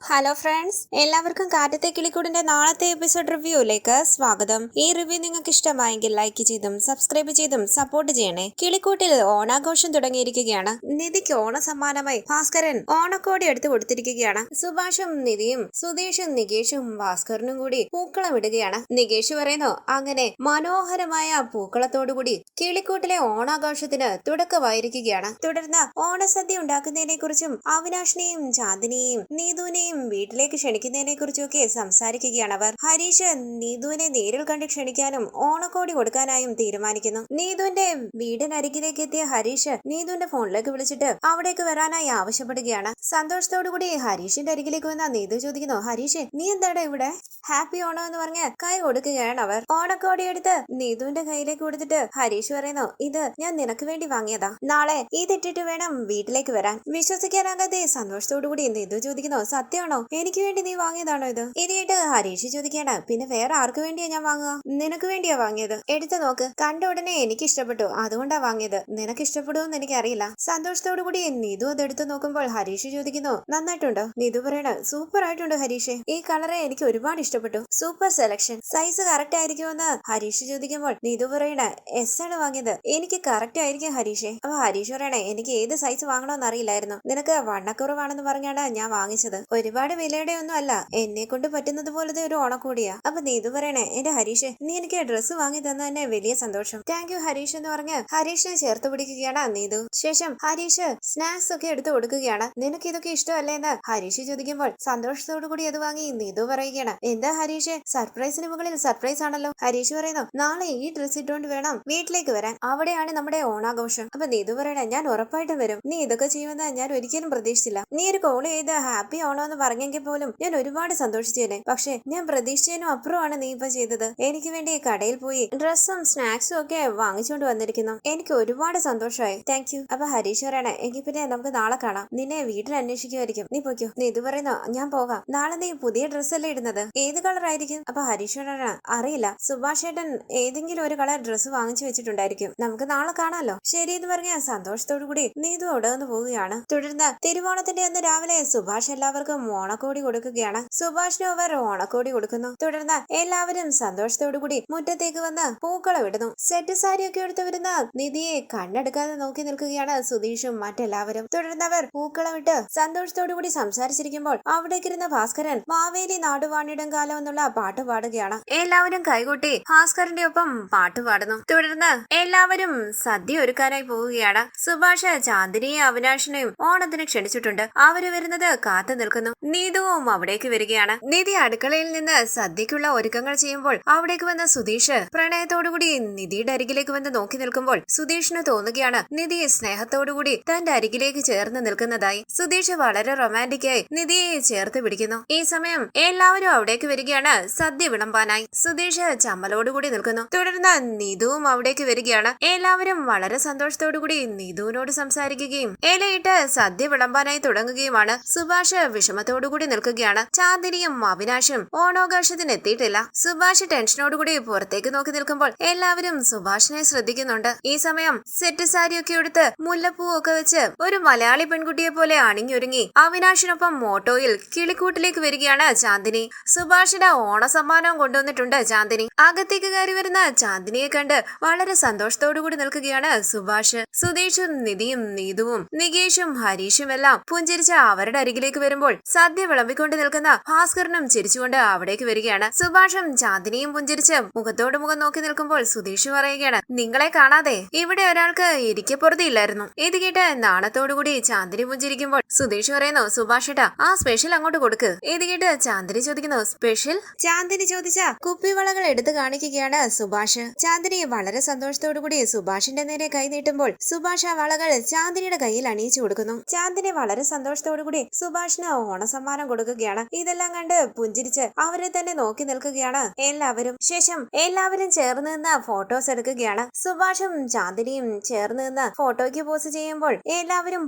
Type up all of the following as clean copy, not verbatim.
Hello friends, എല്ലാവർക്കും കാറ്റത്തെ കിളിക്കൂടിന്റെ നാളത്തെ episode റിവ്യൂയിലേക്ക് സ്വാഗതം. ഈ റിവ്യൂ നിങ്ങൾക്ക് ഇഷ്ടമായെങ്കിൽ ലൈക്ക് ചെയ്തും സബ്സ്ക്രൈബ് ചെയ്തും സപ്പോർട്ട് ചെയ്യണേ. കിളിക്കൂട്ടിൽ ഓണാഘോഷം തുടങ്ങിയിരിക്കുകയാണ്. നിധിക്ക് ഓണ സമ്മാനമായി ഭാസ്കരൻ ഓണക്കോടി എടുത്തു കൊടുത്തിരിക്കുകയാണ്. സുഭാഷും നിധിയും സുധീഷും നികേഷും ഭാസ്കരനും കൂടി പൂക്കളം ഇടുകയാണ്. നികേഷ് പറയുന്നു, അങ്ങനെ മനോഹരമായ പൂക്കളത്തോടുകൂടി കിളിക്കൂട്ടിലെ ഓണാഘോഷത്തിന് തുടക്കമായിരിക്കുകയാണ്. തുടർന്ന് ഓണസദ്യ ഉണ്ടാക്കുന്നതിനെ കുറിച്ചും അവിനാഷിനെയും ചാന്ദിനിയെയും നീതുവിനെയും വീട്ടിലേക്ക് ക്ഷണിക്കുന്നതിനെ കുറിച്ചൊക്കെ സംസാരിക്കുകയാണ് അവർ. ഹരീഷ് നീതുവിനെ നേരിൽ കണ്ട് ക്ഷണിക്കാനും ഓണക്കോടി കൊടുക്കാനായും തീരുമാനിക്കുന്നു. നീതുവിന്റെ വീടിനരികിലേക്ക് എത്തിയ ഹരീഷ് നീതുവിന്റെ ഫോണിലേക്ക് വിളിച്ചിട്ട് അവിടേക്ക് വരാനായി ആവശ്യപ്പെടുകയാണ്. സന്തോഷത്തോടുകൂടി ഹരീഷിന്റെ അരികിലേക്ക് വന്ന നീതു ചോദിക്കുന്നു, ഹരീഷ് നീ എന്താണ് ഇവിടെ? ഹാപ്പി ഓണം എന്ന് പറഞ്ഞ് കൈ കൊടുക്കുകയാണ് അവർ. ഓണക്കോടി എടുത്ത് നീതുവിന്റെ കയ്യിലേക്ക് കൊടുത്തിട്ട് ഹരീഷ് പറയുന്നു, ഇത് ഞാൻ നിനക്ക് വേണ്ടി വാങ്ങിയതാ, നാളെ ഇതിട്ടിട്ട് വേണം വീട്ടിലേക്ക് വരാൻ. വിശ്വസിക്കാനാകാതെ സന്തോഷത്തോടുകൂടി നീതു ചോദിക്കുന്നു, സത്യമാണോ? എനിക്ക് വേണ്ടി നീ വാങ്ങിയതാണോ ഇത്? ഇത് കേട്ട് ഹരീഷ് ചോദിക്കാണ്, പിന്നെ വേറെ ആർക്ക് വേണ്ടിയാ ഞാൻ വാങ്ങുക? നിനക്ക് വേണ്ടിയാ വാങ്ങിയത്. എടുത്തു നോക്ക്, കണ്ട ഉടനെ എനിക്ക് ഇഷ്ടപ്പെട്ടു, അതുകൊണ്ടാ വാങ്ങിയത്. നിനക്ക് ഇഷ്ടപ്പെടുമെന്ന് എനിക്കറിയില്ല. സന്തോഷത്തോടുകൂടി നീതു അത് എടുത്തു നോക്കുമ്പോൾ ഹരീഷ് ചോദിക്കുന്നു, നന്നായിട്ടുണ്ടോ? നീതു പറയണ, സൂപ്പർ ആയിട്ടുണ്ട് ഹരീഷ്, ഈ കളറെ എനിക്ക് ഒരുപാട് ഇഷ്ടപ്പെട്ടു, സൂപ്പർ സെലക്ഷൻ. സൈസ് കറക്റ്റ് ആയിരിക്കുമെന്ന് ഹരീഷ് ചോദിക്കുമ്പോൾ നീതു പറയണ, എസ് ആണ് വാങ്ങിയത്, എനിക്ക് കറക്റ്റ് ആയിരിക്കും ഹരീഷേ. അപ്പൊ ഹരീഷ് പറയണേ, എനിക്ക് ഏത് സൈസ് വാങ്ങണമെന്ന് അറിയില്ലായിരുന്നു, നിനക്ക് വണ്ണക്കുറവാണെന്ന് പറഞ്ഞാണ് ഞാൻ വാങ്ങിച്ചത്. ഒരുപാട് വിലയുടെ ഒന്നും അല്ല, എന്നെ കൊണ്ട് പറ്റുന്നത് പോലത്തെ ഒരു ഓണക്കൂടിയാ. അപ്പൊ നീതു പറയണേ, എന്റെ ഹരീഷ്, നീ എനിക്ക് ഡ്രസ്സ് വാങ്ങി തന്ന തന്നെ വലിയ സന്തോഷം, താങ്ക് യു ഹരീഷ് എന്ന് പറഞ്ഞ് ഹരീഷിനെ ചേർത്ത് പിടിക്കുകയാണ് നീതു. ശേഷം ഹരീഷ് സ്നാക്സ് ഒക്കെ എടുത്തു കൊടുക്കുകയാണ്. നിനക്ക് ഇതൊക്കെ ഇഷ്ടമല്ലേ എന്ന് ഹരീഷ് ചോദിക്കുമ്പോൾ സന്തോഷത്തോടു കൂടി അത് വാങ്ങി നീതു പറയുകയാണ്. എന്താ ഹരീഷ്, സർപ്രൈസിന് മുകളിൽ സർപ്രൈസ് ആണല്ലോ. ഹരീഷ് പറയുന്നു, നാളെ ഈ ഡ്രസ് ഇട്ടുകൊണ്ട് വേണം വീട്ടിലേക്ക് വരാൻ, അവിടെയാണ് നമ്മുടെ ഓണാഘോഷം. അപ്പൊ നീതു പറയണ, ഞാൻ ഉറപ്പായിട്ടും വരും, നീ ഇതൊക്കെ ചെയ്യുമെന്ന് ഞാൻ ഒരിക്കലും പ്രതീക്ഷിച്ചില്ല. നീ ഒരു കോൾ ചെയ്ത് ഹാപ്പി ഓണം എന്ന് പറഞ്ഞെങ്കിൽ പോലും ഞാൻ ഒരുപാട് സന്തോഷിച്ചേനെ, പക്ഷെ ഞാൻ പ്രതീക്ഷിച്ചതിനും അപ്പുറമാണ് നീ ഇപ്പൊ ചെയ്തത്. എനിക്ക് വേണ്ടി കടയിൽ പോയി ഡ്രസ്സും സ്നാക്സും ഒക്കെ വാങ്ങിച്ചുകൊണ്ട് വന്നിരിക്കുന്നു, എനിക്ക് ഒരുപാട് സന്തോഷമായി, താങ്ക് യു. അപ്പൊ ഹരീഷ് പറയണ, എങ്കിൽ പിന്നെ നമുക്ക് നാളെ കാണാം, നിന്നെ വീട്ടിൽ അന്വേഷിക്കുമായിരിക്കും, നീ പോയിക്കോ. നീതു പറയുന്നു, ഞാൻ പോകാം, നാളെ നീ പുതിയ ഡ്രസ്സല്ലേ ഇടുന്നത്, ഏത് കളർ ആയിരിക്കും? അപ്പൊ ഹരീഷ് പറയണ, അറിയില്ല, സുഭാഷ് ഏട്ടൻ ഏതെങ്കിലും ഒരു കളർ ഡ്രസ്സ് വാങ്ങിച്ചു വെച്ചിട്ടുണ്ടായിരിക്കും, നമുക്ക് നാളെ കാണാലോ. ശരി എന്ന് പറഞ്ഞ സന്തോഷത്തോടു കൂടി നീതു അവിടെ നിന്ന് പോവുകയാണ്. തുടർന്ന് തിരുവോണത്തിന്റെ അന്ന് രാവിലെ സുഭാഷ് എല്ലാവർക്കും ഓണക്കോടി കൊടുക്കുകയാണ്. സുഭാഷിന് അവർ ഓണക്കോടി കൊടുക്കുന്നു. തുടർന്ന് എല്ലാവരും സന്തോഷത്തോടു കൂടി മുറ്റത്തേക്ക് വന്ന് പൂക്കളം ഇടുന്നു. സെറ്റ് സാരിയൊക്കെ എടുത്തു വരുന്ന നിധിയെ കണ്ണെടുക്കാതെ നോക്കി നിൽക്കുകയാണ് സുധീഷും മറ്റെല്ലാവരും. തുടർന്ന് അവർ പൂക്കളം ഇട്ട് സന്തോഷത്തോടു കൂടി സംസാരിച്ചിരിക്കുമ്പോൾ അവിടേക്കിരുന്ന ഭാസ്കരൻ മാവേലി നാടുവാണിടും കാലം എന്നുള്ള പാട്ട് പാടുകയാണ്. എല്ലാവരും കൈകൊട്ടി ഭാസ്കരന്റെ ഒപ്പം പാട്ട് പാടുന്നു. തുടർന്ന് എല്ലാവരും സദ്യ ഒരുക്കാനായി പോവുകയാണ്. സുഭാഷ് ചാന്ദിനിയും അവിനാഷിനെയും ഓണത്തിന് ക്ഷണിച്ചിട്ടുണ്ട്, അവര് വരുന്നത് കാത്തു നിൽക്കുന്നു. നീതുവും അവിടേക്ക് വരികയാണ്. നിധി അടുക്കളയിൽ നിന്ന് സദ്യക്കുള്ള ഒരുക്കങ്ങൾ ചെയ്യുമ്പോൾ അവിടേക്ക് വന്ന സുധീഷ് പ്രണയത്തോടുകൂടി നിധിയുടെ അരികിലേക്ക് വന്ന് നോക്കി നിൽക്കുമ്പോൾ സുധീഷിന് തോന്നുകയാണ് നിധി സ്നേഹത്തോടുകൂടി തന്റെ അരികിലേക്ക് ചേർന്ന് നിൽക്കുന്നതായി. സുധീഷ് വളരെ റൊമാൻറ്റിക്കായി നിധിയെ ചേർത്ത് പിടിക്കുന്നു. ഈ സമയം എല്ലാവരും അവിടേക്ക് വരികയാണ് സദ്യ വിളമ്പാനായി. സുധീഷ് ചമ്മലോടുകൂടി നിൽക്കുന്നു. തുടർന്ന് നീതുവും അവിടേക്ക് വരികയാണ്. എല്ലാവരും വളരെ സന്തോഷത്തോടുകൂടി നീതുവിനോട് സംസാരിക്കുകയും ഇലയിട്ട് സദ്യ വിളമ്പാനായി തുടങ്ങുകയുമാണ്. സുഭാഷ് വിഷമത്തോടുകൂടി നിൽക്കുകയാണ്. ചാന്ദിനിയും അവിനാഷും ഓണാഘോഷത്തിന് എത്തിയിട്ടില്ല. സുഭാഷ് ടെൻഷനോടുകൂടി പുറത്തേക്ക് നോക്കി നിൽക്കുമ്പോൾ എല്ലാവരും സുഭാഷിനെ ശ്രദ്ധിക്കുന്നുണ്ട്. ഈ സമയം സെറ്റ് സാരിയൊക്കെ എടുത്ത് മുല്ലപ്പൂവൊക്കെ വെച്ച് ഒരു മലയാളി പെൺകുട്ടിയെ പോലെ അണിഞ്ഞൊരുങ്ങി അവിനാഷിനൊപ്പം ഓട്ടോയിൽ കിളിക്കൂട്ടിലേക്ക് വരികയാണ് ചാന്ദിനി. സുഭാഷിന്റെ ഓണ സമ്മാനവും കൊണ്ടുവന്നിട്ടുണ്ട് ചാന്ദിനി. അകത്തേക്ക് കയറി വരുന്ന ചാന്ദിനിയെ കണ്ട് വളരെ സന്തോഷത്തോടുകൂടി നിൽക്കുകയാണ് സുഭാഷ്. സുധീഷും നിധിയും നീതുവും നികേഷും ഹരീഷും എല്ലാം പുഞ്ചിരിച്ച് അവരുടെ അരികിലേക്ക് വരുമ്പോൾ സദ്യ വിളമ്പിക്കൊണ്ട് നിൽക്കുന്ന ഭാസ്കരനും ചിരിച്ചുകൊണ്ട് അവിടേക്ക് വരികയാണ്. സുഭാഷും ചാന്ദിനിയും പുഞ്ചിരിച്ച് മുഖത്തോട് മുഖം നോക്കി നിൽക്കുമ്പോൾ സുധീഷ് പറയുകയാണ്, നിങ്ങളെ കാണാതെ ഇവിടെ ഒരാൾക്ക് ഇരിക്കപ്പുറത്തില്ലായിരുന്നു. ഇത് കേട്ട് നാണത്തോടുകൂടി ചാന്ദിനി പുഞ്ചിരിക്കുമ്പോൾ സുധീഷ് പറയുന്നു, സുഭാഷേട്ടാ ആ സ്പെഷ്യൽ അങ്ങോട്ട് കൊടുക്ക്. ഇത് കേട്ട് ചാന്ദിനി ചോദിക്കുന്നു, സ്പെഷ്യൽ? ചാന്ദിനി ചോദിച്ച കുപ്പിവളകൾ എടുത്തു കാണിക്കുകയാണ് സുഭാഷ്. ചാന്ദിനി വളരെ സന്തോഷത്തോടുകൂടി സുഭാഷിന്റെ നേരെ കൈ നീട്ടുമ്പോൾ സുഭാഷ് ആ വളകൾ ചാന്ദിനിയുടെ കയ്യിൽ അണിയിച്ചു കൊടുക്കുന്നു. ചാന്ദിനി വളരെ സന്തോഷത്തോടുകൂടി സുഭാഷിന് ഓണസമ്മാനം കൊടുക്കുകയാണ്. ഇതെല്ലാം കണ്ട് പുഞ്ചിരിച്ച് അവരെ തന്നെ നോക്കി നിൽക്കുകയാണ് എല്ലാവരും. ശേഷം എല്ലാവരും ചേർന്ന് നിന്ന് ഫോട്ടോസ് എടുക്കുകയാണ്. സുഭാഷും ചാന്ദിനിയും ചേർന്ന് നിന്ന് ഫോട്ടോയ്ക്ക് പോസ് ചെയ്യുമ്പോൾ എല്ലാവരും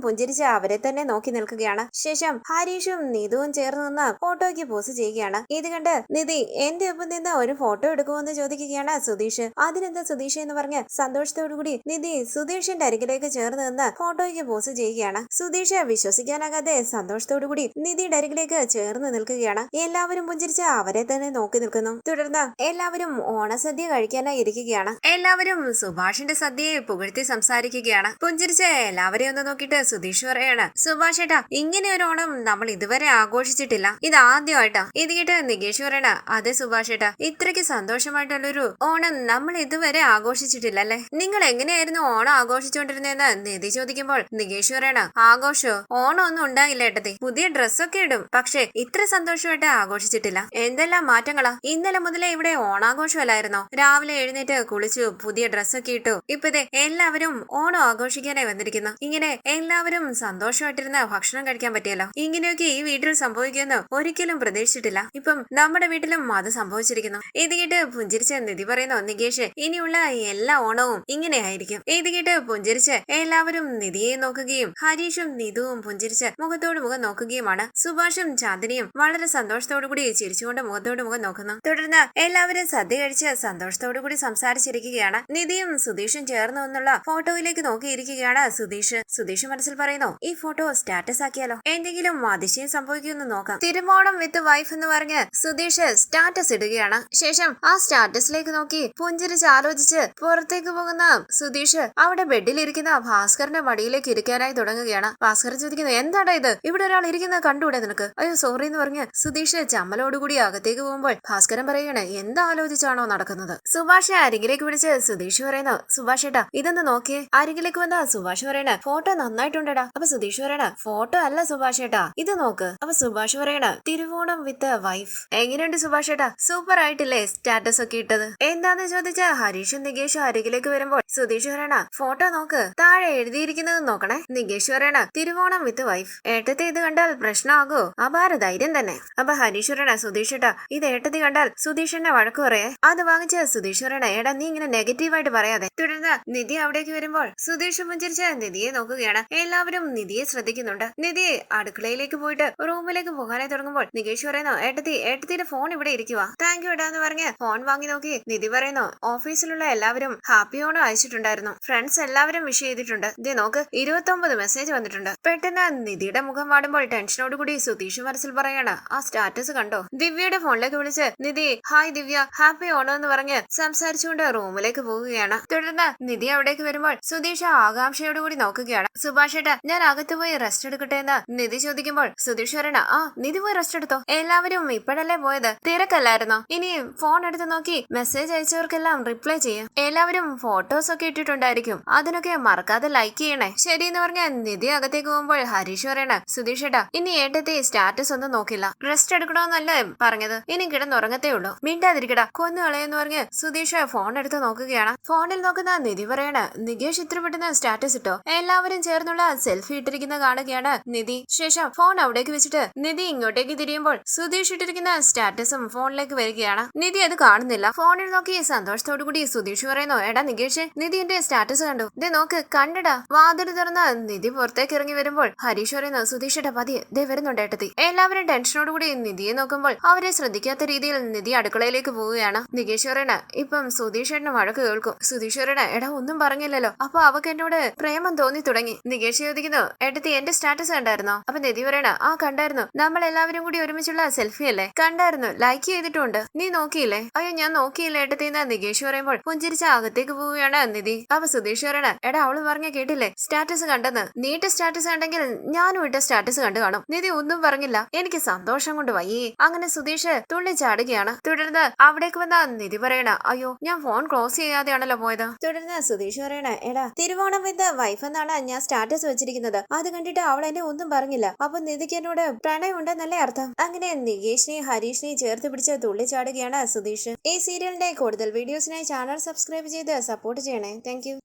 പുഞ്ചിരിച്ച് അവരെ തന്നെ നോക്കി നിൽക്കുകയാണ്. ശേഷം ഹരീഷും നീതുവും ചേർന്ന് നിന്ന് ഫോട്ടോയ്ക്ക് പോസ് ചെയ്യുകയാണ്. ഇത് കണ്ട് നിധി എന്റെ ഒപ്പം നിന്ന് ഒരു ഫോട്ടോ എടുക്കുമെന്ന് ചോദിക്കുകയാണ് സുധീഷ്. അതിനെന്താ സുധീഷ് എന്ന് പറഞ്ഞ് സന്തോഷത്തോടുകൂടി നിധി സുധീഷിന്റെ അരികിലേക്ക് ചേർന്ന് നിന്ന് ഫോട്ടോയ്ക്ക് പോസ് ചെയ്യുകയാണ്. സുധീഷ് വിശ്വസിക്കാനാകാതെ സന്തോഷത്തോടുകൂടി നിധി നിധിയുടെ അരികിലേക്ക് ചേർന്ന് നിൽക്കുകയാണ്. എല്ലാവരും പുഞ്ചിരിച്ച് അവരെ തന്നെ നോക്കി നിൽക്കുന്നു. തുടർന്ന് എല്ലാവരും ഓണസദ്യ കഴിക്കാനായി ഇരിക്കുകയാണ്. എല്ലാവരും സുഭാഷിന്റെ സദ്യയെ പുകഴ്ത്തി സംസാരിക്കുകയാണ്. പുഞ്ചിരിച്ച് എല്ലാവരെയും ഒന്ന് നോക്കിയിട്ട് സുധീഷ് പറയാണ്, സുഭാഷ് ഏട്ടാ, ഇങ്ങനെ ഒരു ഓണം നമ്മൾ ഇതുവരെ ആഘോഷിച്ചിട്ടില്ല. ഇത് ആദ്യമായിട്ടാ. ഇത് കേട്ട് നികേഷ് പറയണ, അതെ സുഭാഷ് ഏട്ടാ, ഇത്രയ്ക്ക് സന്തോഷമായിട്ടുള്ളൊരു ഓണം നമ്മൾ ഇതുവരെ ആഘോഷിച്ചിട്ടില്ല അല്ലേ? നിങ്ങൾ എങ്ങനെയായിരുന്നു ഓണം ആഘോഷിച്ചുകൊണ്ടിരുന്നതെന്ന് നിധി ചോദിക്കുമ്പോൾ നികേഷ് പറയണ, ആഘോഷോ ഓണം ഒന്നും ഉണ്ടായില്ല ഏട്ടത്തി. പുതിയ ഡ്രസ്സൊക്കെ ഇടും, പക്ഷെ ഇത്ര സന്തോഷമായിട്ട് ആഘോഷിച്ചിട്ടില്ല. എന്തെല്ലാം മാറ്റങ്ങളാ. ഇന്നലെ മുതലേ ഇവിടെ ഓണാഘോഷമല്ലായിരുന്നോ? രാവിലെ എഴുന്നേറ്റ് കുളിച്ചു, പുതിയ ഡ്രസ്സൊക്കെ ഇട്ടു. ഇപ്പതേ എല്ലാവരും ഓണം ആഘോഷിക്കാനായി വന്നിരിക്കുന്നു. ഇങ്ങനെ എല്ലാവരും സന്തോഷമായിട്ടിരുന്ന ഭക്ഷണം കഴിക്കാൻ പറ്റിയല്ലോ. ഇങ്ങനെയൊക്കെ ഈ വീട്ടിൽ സംഭവിക്കുമെന്ന് ഒരിക്കലും പ്രതീക്ഷിച്ചിട്ടില്ല. ഇപ്പം നമ്മുടെ വീട്ടിലും അത് സംഭവിച്ചിരിക്കുന്നു. ഇത് കേട്ട് പുഞ്ചിരിച്ച് നിധി പറയുന്നു, നികേഷ്, ഇനിയുള്ള എല്ലാ ഓണവും ഇങ്ങനെയായിരിക്കും. ഇത് കേട്ട് പുഞ്ചിരിച്ച് എല്ലാവരും നിധിയെ നോക്കുകയും ഹരീഷും നിധുവും പുഞ്ചിരിച്ച് മുഖത്തോട് മുഖം നോക്കുകയുമാണ്. സുഭാഷും ചാന്ദിനിയും വളരെ സന്തോഷത്തോടു കൂടി ചിരിച്ചുകൊണ്ട് മുഖത്തോട് മുഖം നോക്കുന്നു. തുടർന്ന് എല്ലാവരും സദ്യ കഴിച്ച് സന്തോഷത്തോടു കൂടി സംസാരിച്ചിരിക്കുകയാണ്. നിധിയും സുധീഷും ചേർന്ന് നിന്നുള്ള ഫോട്ടോയിലേക്ക് നോക്കിയിരിക്കുകയാണ് സുധീഷ് മനസ്സിൽ പറയുന്നു, ഈ ഫോട്ടോ സ്റ്റാറ്റസ് ആക്കിയാലോ, എന്തെങ്കിലും അതിശയം സംഭവിക്കുമെന്ന് നോക്കാം. തിരുവോണം വിത്ത് വൈഫ് എന്ന് പറഞ്ഞ് സുധീഷ് സ്റ്റാറ്റസ് ഇടുകയാണ്. ശേഷം ആ സ്റ്റാറ്റസിലേക്ക് നോക്കി പുഞ്ചിരിച്ച് ആലോചിച്ച് പുറത്തേക്ക് പോകുന്ന സുധീഷ് അവിടെ ബെഡിലിരിക്കുന്ന ഭാസ്കറിന്റെ മടിയിലേക്ക് ഇരിക്കാനായി തുടങ്ങുകയാണ്. ഭാസ്കർ ചോദിക്കുന്നു, എന്താടാ ഇത്, ഇവിടെ ഒരാൾ ഇരിക്കുന്നത് കണ്ടുകൂടെ നിനക്ക്? അയ്യോ സോറി എന്ന് പറഞ്ഞ് സുധീഷ് ചമ്മലോടുകൂടി അകത്തേക്ക് പോകുമ്പോൾ ഭാസ്കരൻ പറയുകയാണ്, എന്താ ആലോചിച്ചാണോ നടക്കുന്നത്? സുഭാഷ് അരികിലേക്ക് വിളിച്ച് സുധീഷ് പറയുന്നു, സുഭാഷ് ഏട്ടാ ഇതൊന്ന് നോക്കിയേ. അരികിലേക്ക് വന്ന സുഭാഷ് പറയണ, ഫോട്ടോ നന്നായിട്ടുണ്ടടാ. അപ്പൊ സുധീഷ് പറയണ, ഫോട്ടോ അല്ല സുഭാഷ് ഏട്ടാ, ഇത് നോക്ക്. അപ്പൊ സുഭാഷ് പറയണ, തിരുവോണം വിത്ത് വൈഫ്. എങ്ങനെയുണ്ട് സുഭാഷ് ഏട്ടാ, സൂപ്പർ ആയിട്ടില്ലേ സ്റ്റാറ്റസ് ഒക്കെ ഇട്ടത്? എന്താന്ന് ചോദിച്ച ഹരീഷും നികേഷും അരികിലേക്ക് വരുമ്പോൾ സുധീഷ് പറയണ, ഫോട്ടോ നോക്ക്, താഴെ എഴുതിയിരിക്കുന്നത് നോക്കണേ. നികേഷ് പറയണ, തിരുവോണം വിത്ത് വൈഫ്. ഏട്ടത്തെ ഇത് കണ്ടാൽ പ്രശ്നമാകോ? അപാര ധൈര്യം തന്നെ. അപ്പൊ ഹരീഷ് പറയണ, സുധീഷ് ഏട്ടാ ഇത് ഏട്ടത്തി കണ്ടാൽ സുധീഷിന്റെ വഴക്ക് പറയേ. അത് വാങ്ങിച്ച സുധീഷ് പറയണ, ഏടാ നീ ഇങ്ങനെ നെഗറ്റീവായിട്ട് പറയാതെ. തുടർന്ന് നിധി അവിടേക്ക് വരുമ്പോൾ സുധീഷ് പുഞ്ചിരിച്ച് നിധിയെ നോക്കുകയാണ്. എല്ലാവരും നിധിയെ ശ്രദ്ധിക്കുന്നുണ്ട്. നിധി അടുക്കളയിലേക്ക് പോയിട്ട് റൂമിലേക്ക് പോകാനായി തുടങ്ങുമ്പോൾ നികേഷ് പറയുന്നു, ഏട്ടത്തിയുടെ ഫോൺ ഇവിടെ ഇരിക്കുക. താങ്ക് യു എന്ന് പറഞ്ഞ് ഫോൺ വാങ്ങി നോക്കി നിധി പറയുന്നു, ഓഫീസിലുള്ള എല്ലാവരും ഹാപ്പി ഓണം അയച്ചിട്ടുണ്ടായിരുന്നു. ഫ്രണ്ട്സ് എല്ലാവരും വിഷ് ചെയ്തിട്ടുണ്ട്. ഇത് നോക്ക്, 29 മെസ്സേജ് വന്നിട്ടുണ്ട്. പെട്ടെന്ന് നിധിയുടെ മുഖം വാടുമ്പോൾ ടെൻഷനോടുകൂടി സുധീഷ് മനസ്സിൽ പറയാണ്, ആ സ്റ്റാറ്റസ് കണ്ടോ? ദിവ്യയുടെ ഫോണിലേക്ക് വിളിച്ച് നിധി, ഹായ് ദിവ്യ, ഹാപ്പി ഓണം എന്ന് പറഞ്ഞ് സംസാരിച്ചുകൊണ്ട് റൂമിലേക്ക് പോവുകയാണ്. തുടർന്ന് നിധി അവിടേക്ക് വരുമ്പോൾ സുധീഷ് ആകാംക്ഷയോടുകൂടി നോക്കുകയാണ്. സുഭാഷ് ഏട്ടാ ഞാൻ അകത്ത് പോയി റെസ്റ്റ് എടുക്കട്ടെ എന്ന് നിധി ചോദിക്കുമ്പോൾ സുധീഷ് പറയണ, ആ നിധി പോയി റെസ്റ്റ് എടുത്തോ. എല്ലാവരും ഇപ്പോഴല്ലേ പോയത്, തിരക്കല്ലായിരുന്നോ? ഇനി ഫോൺ എടുത്ത് നോക്കി മെസ്സേജ് അയച്ചവർക്കെല്ലാം റിപ്ലൈ ചെയ്യാം. എല്ലാവരും ഫോട്ടോസ് ഒക്കെ ഇട്ടിട്ടുണ്ടായിരിക്കും, അതിനൊക്കെ മറക്കാതെ ലൈക്ക് ചെയ്യണേ. ശരി എന്ന് പറഞ്ഞ നിധി അകത്തേക്ക് പോകുമ്പോൾ ഹരീഷ് പറയണ, സുധീഷ് ഏട്ടാ ഇനി ഏട്ടത്തെ സ്റ്റാറ്റസ് ഒന്നും നോക്കില്ല, റെസ്റ്റ് എടുക്കണമെന്നല്ലേ പറഞ്ഞത്, ഇനി കിടന്നുറങ്ങത്തേ ഉള്ളൂ, മിണ്ടാതിരിക്കടാ, കൊന്നു കളയെന്ന് പറഞ്ഞ് സുധീഷ് ഫോൺ എടുത്ത് നോക്കുകയാണ്. ഫോണിൽ നോക്കുന്ന നിധി പറയണ, നികേഷ് ഇത്ര പെട്ടെന്ന് സ്റ്റാറ്റസ് ഇട്ടോ? എല്ലാവരും ചേർന്നുള്ള സെൽഫി ഇട്ടിരിക്കുന്ന കാണുകയാണ് നിധി. ശേഷം ഫോൺ അവിടേക്ക് വെച്ചിട്ട് നിധി ഇങ്ങോട്ടേക്ക് തിരിയുമ്പോൾ സുധീഷ് ഇട്ടിരിക്കുന്ന സ്റ്റാറ്റസും ഫോണിലേക്ക് വരികയാണ്. നിധി അത് കാണുന്നില്ല. ഫോണിൽ നോക്കി സന്തോഷത്തോടു കൂടി സുധീഷ് പറയുന്നു, എടാ നികേഷ്, നിധി എന്റെ സ്റ്റാറ്റസ് കണ്ടു, ദേ നോക്ക്, കണ്ടടാ. വാതിൽ തുറന്ന് നിധി പുറത്തേക്ക് ഇറങ്ങി വരുമ്പോൾ ഹരീഷ് പറയുന്നു, സുധീഷേട്ടാ പതിയെ, ദേ വരുന്നുണ്ട് ഏട്ടത്തി. എല്ലാവരും ടെൻഷനോടുകൂടി നിധിയെ നോക്കുമ്പോൾ അവരെ ശ്രദ്ധിക്കാത്ത രീതിയിൽ നിധി അടുക്കളയിലേക്ക് പോവുകയാണ്. നികേഷ് പറയണ, ഇപ്പം സുധീഷേട്ടന് വഴക്ക് കേൾക്കും. സുധീഷ് പറയണ, എടാ ഒന്നും പറഞ്ഞില്ലല്ലോ, അപ്പൊ അവക്ക് എന്നോട് പ്രേമം തോന്നി തുടങ്ങി. നികേഷ് ചോദിക്കുന്നു, ഏട്ടത്തി എന്റെ സ്റ്റാറ്റസ് കണ്ടായിരുന്നോ? അപ്പൊ നിധി പറയണ, ആ കണ്ടായിരുന്നു, നമ്മൾ എല്ലാവരും കൂടി ഒരുമിച്ചുള്ള സെൽഫി അല്ലേ, കണ്ടായിരുന്നു, ലൈക്ക് ചെയ്തിട്ടുണ്ട്, നീ നോക്കിയില്ലേ? അയ്യോ ഞാൻ നോക്കിയില്ല ഏട്ടത്തി എന്ന് നികേഷ് പറയുമ്പോൾ പുഞ്ചിരിച്ച അകത്തേക്ക് പോവുകയാണ് നിധി. അപ്പൊ സുധീഷ് പറയണ, എടാ അവള് പറഞ്ഞ കേട്ടില്ലേ, സ്റ്റാറ്റസ് കണ്ടെന്ന്. നീട്ട സ്റ്റാറ്റസ് കണ്ടെങ്കിൽ ഞാനും ഇട്ട സ്റ്റാറ്റസ് കണ്ടു കാണും. നിധി ഒന്നും പറഞ്ഞില്ല, എനിക്ക് സന്തോഷം കൊണ്ട് വയ്യേ. അങ്ങനെ സുധീഷ് തുള്ളി ചാടുകയാണ്. തുടർന്ന് അവിടേക്ക് വന്ന നിധി പറയണ, അയ്യോ ഞാൻ ഫോൺ ക്ലോസ് ചെയ്യാതെയാണല്ലോ പോയത്. തുടർന്ന് സുധീഷ് പറയണ, എടാ തിരുവോണം വിത്ത് വൈഫ് എന്നാണ് ഞാൻ സ്റ്റാറ്റസ് വെച്ചിരിക്കുന്നത്, അത് കണ്ടിട്ട് അവൾ എന്നെ ഒന്നും പറഞ്ഞില്ല, അപ്പൊ നിധിക്ക് എന്നോട് പ്രണയം ഉണ്ടെന്നല്ലേ അർത്ഥം. അങ്ങനെ നികേഷിനെയും ഹരീഷിനെയും ചേർത്ത് പിടിച്ച് തുള്ളി ചാടുകയാണ് സുധീഷ്. ഈ സീരിയലിന്റെ കൂടുതൽ വീഡിയോസിനായി ചാനൽ സബ്സ്ക്രൈബ് ചെയ്ത് സപ്പോർട്ട് ചെയ്യണേ. താങ്ക്